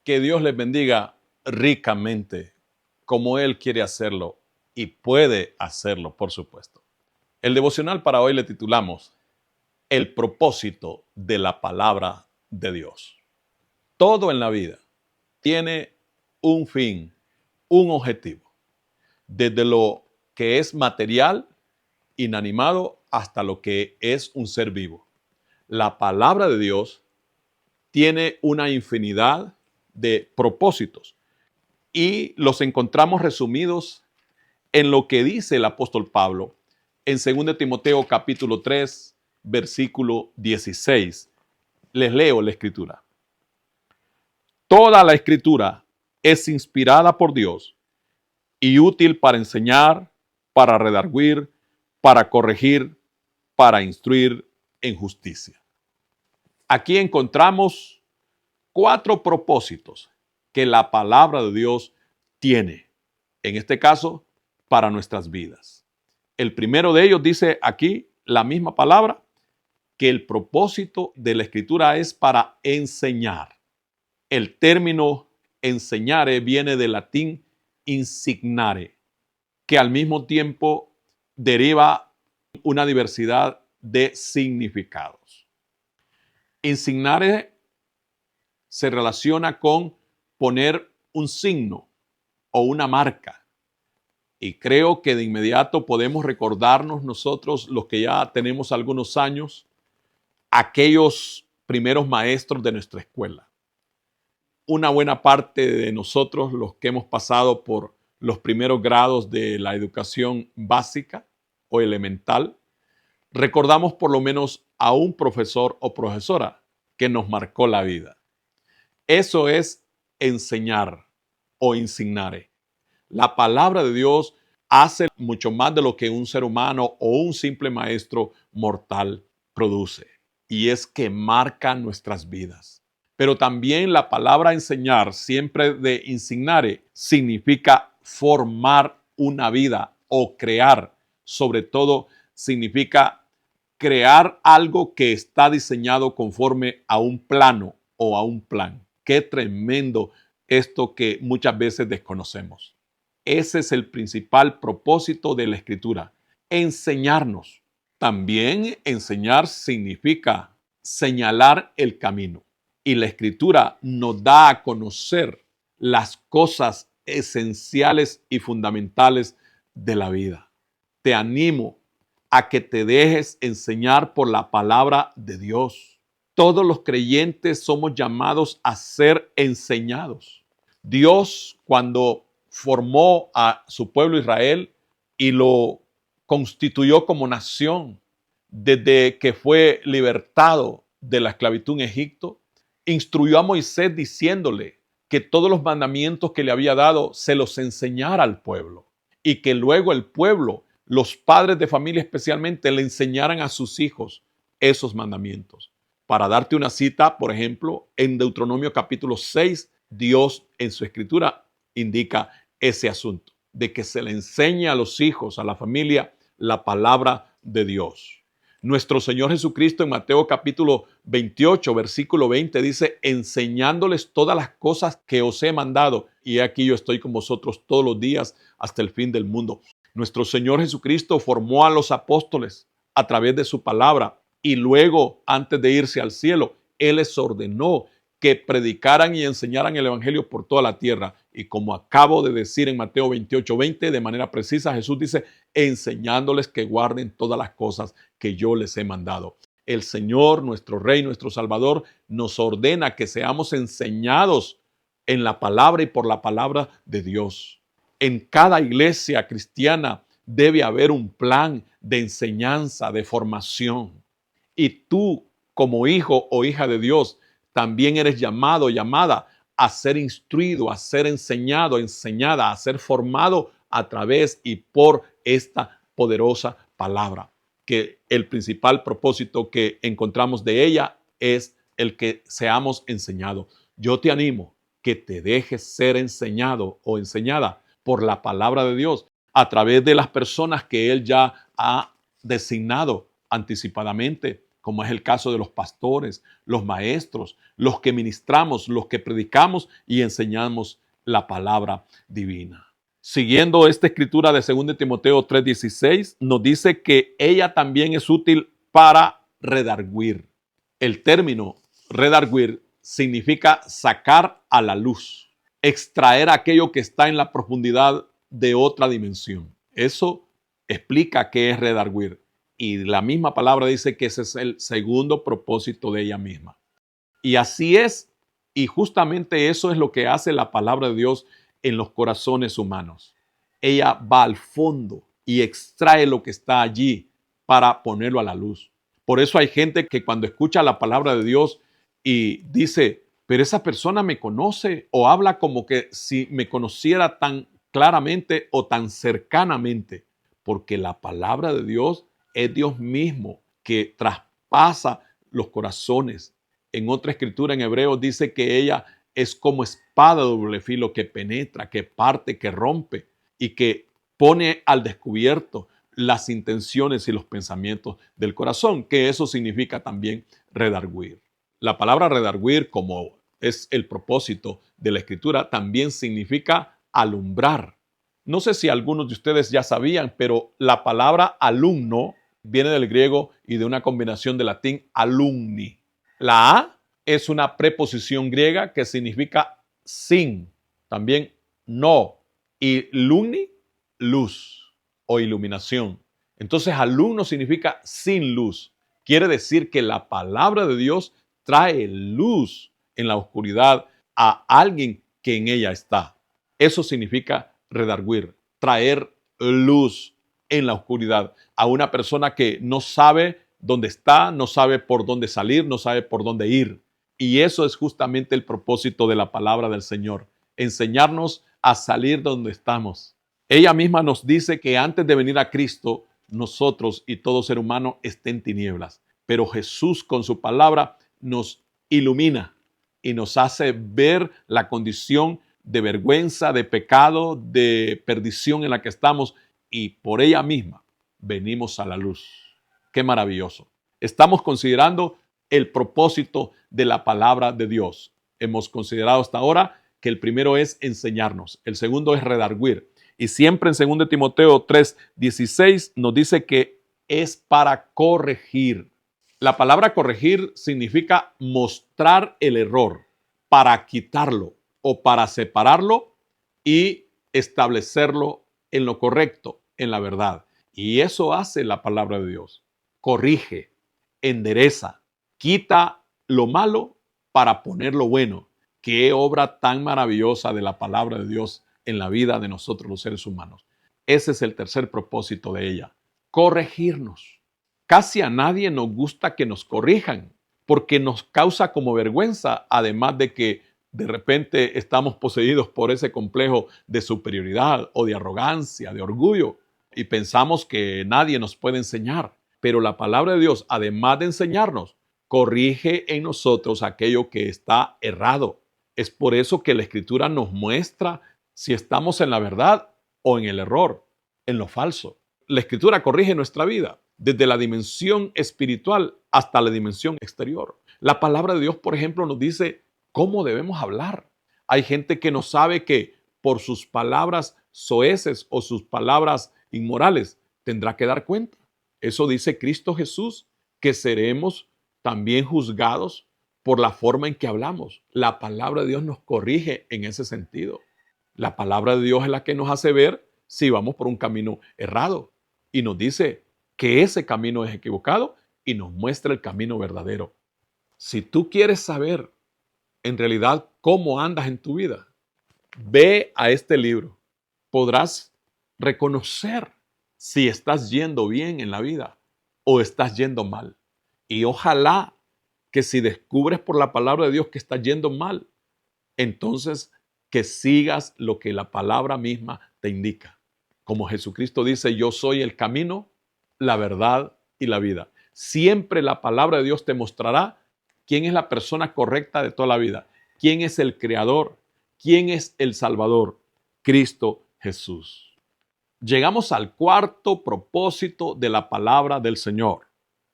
Que Dios les bendiga ricamente, como Él quiere hacerlo y puede hacerlo, por supuesto. El devocional para hoy le titulamos El propósito de la palabra de Dios. Todo en la vida tiene un fin, un objetivo, desde lo que es material, inanimado, hasta lo que es un ser vivo. La palabra de Dios tiene una infinidad de propósitos y los encontramos resumidos en lo que dice el apóstol Pablo en 2 Timoteo capítulo 3, versículo 16. Les leo la escritura. Toda la escritura es inspirada por Dios y útil para enseñar, para redarguir, para corregir, para instruir en justicia. Aquí encontramos 4 propósitos que la palabra de Dios tiene, en este caso, para nuestras vidas. El primero de ellos dice aquí la misma palabra, que el propósito de la escritura es para enseñar. El término enseñare viene del latín insignare, que al mismo tiempo deriva una diversidad de significados. Insignare se relaciona con poner un signo o una marca. Y creo que de inmediato podemos recordarnos nosotros, los que ya tenemos algunos años, aquellos primeros maestros de nuestra escuela. Una buena parte de nosotros, los que hemos pasado por los primeros grados de la educación básica o elemental, recordamos por lo menos a un profesor o profesora que nos marcó la vida. Eso es enseñar o insignare. La palabra de Dios hace mucho más de lo que un ser humano o un simple maestro mortal produce. Y es que marca nuestras vidas. Pero también la palabra enseñar, siempre de insignare, significa formar una vida o crear. Sobre todo, significa crear algo que está diseñado conforme a un plano o a un plan. Qué tremendo esto que muchas veces desconocemos. Ese es el principal propósito de la escritura, enseñarnos. También enseñar significa señalar el camino. Y la escritura nos da a conocer las cosas esenciales y fundamentales de la vida. Te animo a que te dejes enseñar por la palabra de Dios. Todos los creyentes somos llamados a ser enseñados. Dios, cuando formó a su pueblo Israel y lo constituyó como nación, desde que fue libertado de la esclavitud en Egipto, instruyó a Moisés diciéndole que todos los mandamientos que le había dado se los enseñara al pueblo y que luego el pueblo, los padres de familia especialmente, le enseñaran a sus hijos esos mandamientos. Para darte una cita, por ejemplo, en Deuteronomio capítulo 6, Dios en su escritura indica ese asunto, de que se le enseñe a los hijos, a la familia, la palabra de Dios. Nuestro Señor Jesucristo en Mateo capítulo 28, versículo 20 dice, enseñándoles todas las cosas que os he mandado, y aquí yo estoy con vosotros todos los días hasta el fin del mundo. Nuestro Señor Jesucristo formó a los apóstoles a través de su palabra y luego, antes de irse al cielo, Él les ordenó que predicaran y enseñaran el evangelio por toda la tierra. Y como acabo de decir en Mateo 28, 20, de manera precisa, Jesús dice, enseñándoles que guarden todas las cosas que yo les he mandado. El Señor, nuestro Rey, nuestro Salvador, nos ordena que seamos enseñados en la palabra y por la palabra de Dios. En cada iglesia cristiana debe haber un plan de enseñanza, de formación. Y tú, como hijo o hija de Dios, también eres llamado, llamada a ser instruido, a ser enseñado, enseñada, a ser formado a través y por esta poderosa palabra, que el principal propósito que encontramos de ella es el que seamos enseñados. Yo te animo que te dejes ser enseñado o enseñada por la palabra de Dios a través de las personas que Él ya ha designado anticipadamente como es el caso de los pastores, los maestros, los que ministramos, los que predicamos y enseñamos la palabra divina. Siguiendo esta escritura de 2 Timoteo 3:16, nos dice que ella también es útil para redarguir. El término redarguir significa sacar a la luz, extraer aquello que está en la profundidad de otra dimensión. Eso explica qué es redarguir. Y la misma palabra dice que ese es el segundo propósito de ella misma. Y así es, y justamente eso es lo que hace la palabra de Dios en los corazones humanos. Ella va al fondo y extrae lo que está allí para ponerlo a la luz. Por eso hay gente que cuando escucha la palabra de Dios y dice, pero esa persona me conoce, o habla como que si me conociera tan claramente o tan cercanamente, porque la palabra de Dios es Dios mismo que traspasa los corazones. En otra escritura en hebreo dice que ella es como espada de doble filo que penetra, que parte, que rompe y que pone al descubierto las intenciones y los pensamientos del corazón, que eso significa también redarguir. La palabra redarguir, como es el propósito de la escritura, también significa alumbrar. No sé si algunos de ustedes ya sabían, pero la palabra alumno viene del griego y de una combinación de latín alumni. La A es una preposición griega que significa sin, también no, y lumni, luz o iluminación. Entonces, alumno significa sin luz. Quiere decir que la palabra de Dios trae luz en la oscuridad a alguien que en ella está. Eso significa redarguir, traer luz en la oscuridad a una persona que no sabe dónde está, no sabe por dónde salir, no sabe por dónde ir. Y eso es justamente el propósito de la palabra del Señor, enseñarnos a salir de donde estamos. Ella misma nos dice que antes de venir a Cristo, nosotros y todo ser humano está en tinieblas, pero Jesús con su palabra nos ilumina y nos hace ver la condición de vergüenza, de pecado, de perdición en la que estamos, y por ella misma venimos a la luz. Qué maravilloso. Estamos considerando el propósito de la palabra de Dios. Hemos considerado hasta ahora que el primero es enseñarnos, el segundo es redarguir. Y siempre en 2 Timoteo 3:16 nos dice que es para corregir. La palabra corregir significa mostrar el error, para quitarlo o para separarlo y establecerlo en lo correcto, en la verdad. Y eso hace la palabra de Dios. Corrige, endereza, quita lo malo para poner lo bueno. Qué obra tan maravillosa de la palabra de Dios en la vida de nosotros los seres humanos. Ese es el tercer propósito de ella, corregirnos. Casi a nadie nos gusta que nos corrijan, porque nos causa como vergüenza, además de que de repente estamos poseídos por ese complejo de superioridad o de arrogancia, de orgullo, y pensamos que nadie nos puede enseñar. Pero la palabra de Dios, además de enseñarnos, corrige en nosotros aquello que está errado. Es por eso que la Escritura nos muestra si estamos en la verdad o en el error, en lo falso. La Escritura corrige nuestra vida desde la dimensión espiritual hasta la dimensión exterior. La palabra de Dios, por ejemplo, nos dice cómo debemos hablar. Hay gente que no sabe que por sus palabras soeces o sus palabras inmorales tendrá que dar cuenta. Eso dice Cristo Jesús, que seremos también juzgados por la forma en que hablamos. La palabra de Dios nos corrige en ese sentido. La palabra de Dios es la que nos hace ver si vamos por un camino errado y nos dice que ese camino es equivocado y nos muestra el camino verdadero. Si tú quieres saber en realidad cómo andas en tu vida, ve a este libro. Podrás reconocer si estás yendo bien en la vida o estás yendo mal. Y ojalá que si descubres por la palabra de Dios que estás yendo mal, entonces que sigas lo que la palabra misma te indica. Como Jesucristo dice, yo soy el camino, la verdad y la vida. Siempre la palabra de Dios te mostrará quién es la persona correcta de toda la vida, quién es el Creador, quién es el Salvador, Cristo Jesús. Llegamos al cuarto propósito de la palabra del Señor.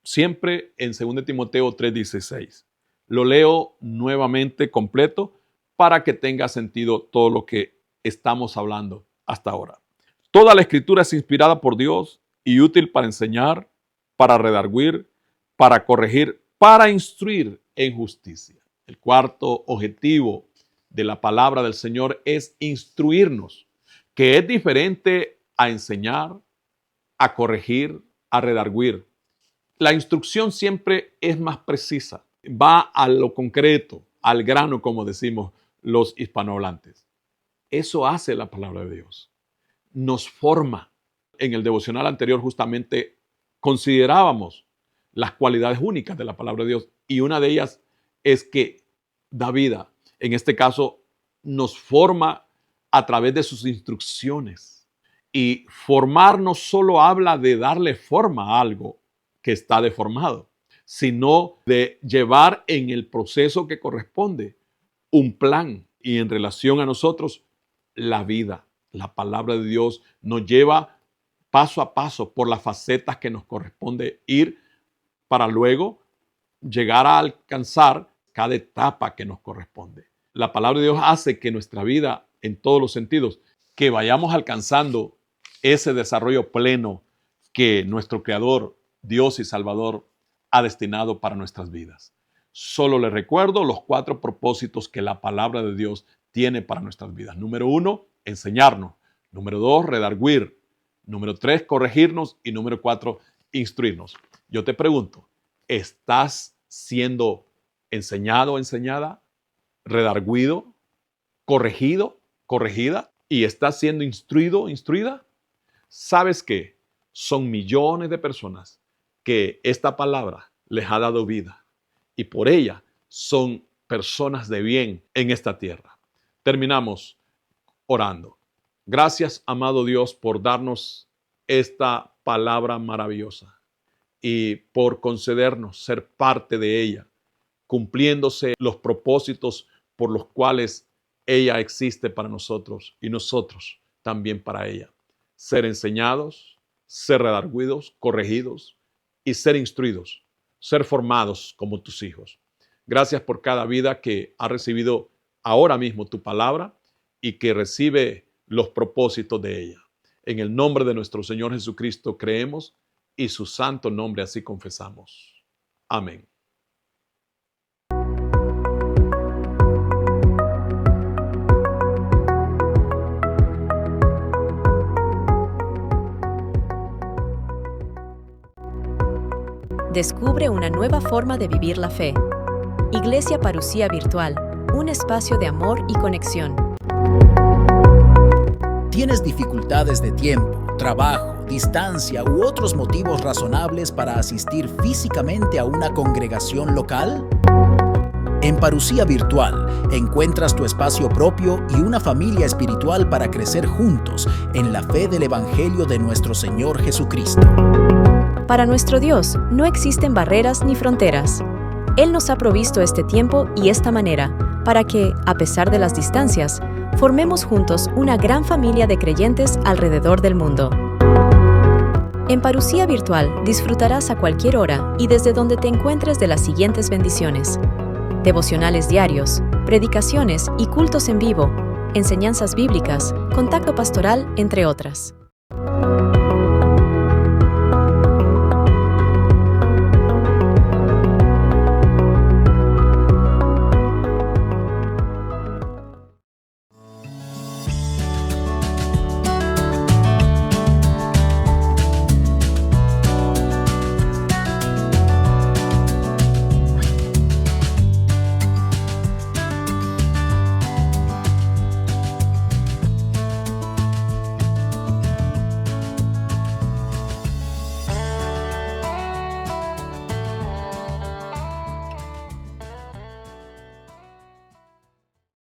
siempre en 2 Timoteo 3:16. Lo leo nuevamente completo para que tenga sentido todo lo que estamos hablando hasta ahora. Toda la escritura es inspirada por Dios y útil para enseñar, para redarguir, para corregir, para instruir en justicia. El cuarto objetivo de la palabra del Señor es instruirnos, que es diferente a enseñar, a corregir, a redarguir. La instrucción siempre es más precisa, va a lo concreto, al grano, como decimos los hispanohablantes. Eso hace la palabra de Dios. Nos forma. En el devocional anterior justamente considerábamos las cualidades únicas de la palabra de Dios y una de ellas es que da vida. En este caso, nos forma a través de sus instrucciones. Y formar no solo habla de darle forma a algo que está deformado, sino de llevar en el proceso que corresponde un plan y en relación a nosotros la vida. La palabra de Dios nos lleva paso a paso por las facetas que nos corresponde ir para luego llegar a alcanzar cada etapa que nos corresponde. La palabra de Dios hace que nuestra vida, en todos los sentidos, que vayamos alcanzando ese desarrollo pleno que nuestro Creador, Dios y Salvador, ha destinado para nuestras vidas. Solo les recuerdo los 4 propósitos que la palabra de Dios tiene para nuestras vidas. Número 1, enseñarnos. Número 2, redarguir. Número 3, corregirnos. Y número 4, instruirnos. Yo te pregunto, ¿estás siendo enseñado o enseñada? ¿Redarguido? ¿Corregido? ¿Corregida? ¿Y estás siendo instruido o instruida? ¿Sabes qué? Son millones de personas que esta palabra les ha dado vida y por ella son personas de bien en esta tierra. Terminamos orando. Gracias, amado Dios, por darnos esta palabra maravillosa y por concedernos ser parte de ella, cumpliéndose los propósitos por los cuales ella existe para nosotros y nosotros también para ella. Ser enseñados, ser redarguidos, corregidos y ser instruidos, ser formados como tus hijos. Gracias por cada vida que ha recibido ahora mismo tu palabra y que recibe los propósitos de ella. En el nombre de nuestro Señor Jesucristo creemos y su santo nombre así confesamos. Amén. Descubre una nueva forma de vivir la fe. Iglesia Parucía Virtual, un espacio de amor y conexión. ¿Tienes dificultades de tiempo, trabajo, distancia u otros motivos razonables para asistir físicamente a una congregación local? En Parucía Virtual encuentras tu espacio propio y una familia espiritual para crecer juntos en la fe del Evangelio de nuestro Señor Jesucristo. Para nuestro Dios no existen barreras ni fronteras. Él nos ha provisto este tiempo y esta manera para que, a pesar de las distancias, formemos juntos una gran familia de creyentes alrededor del mundo. En Parucía Virtual disfrutarás a cualquier hora y desde donde te encuentres de las siguientes bendiciones: devocionales diarios, predicaciones y cultos en vivo, enseñanzas bíblicas, contacto pastoral, entre otras.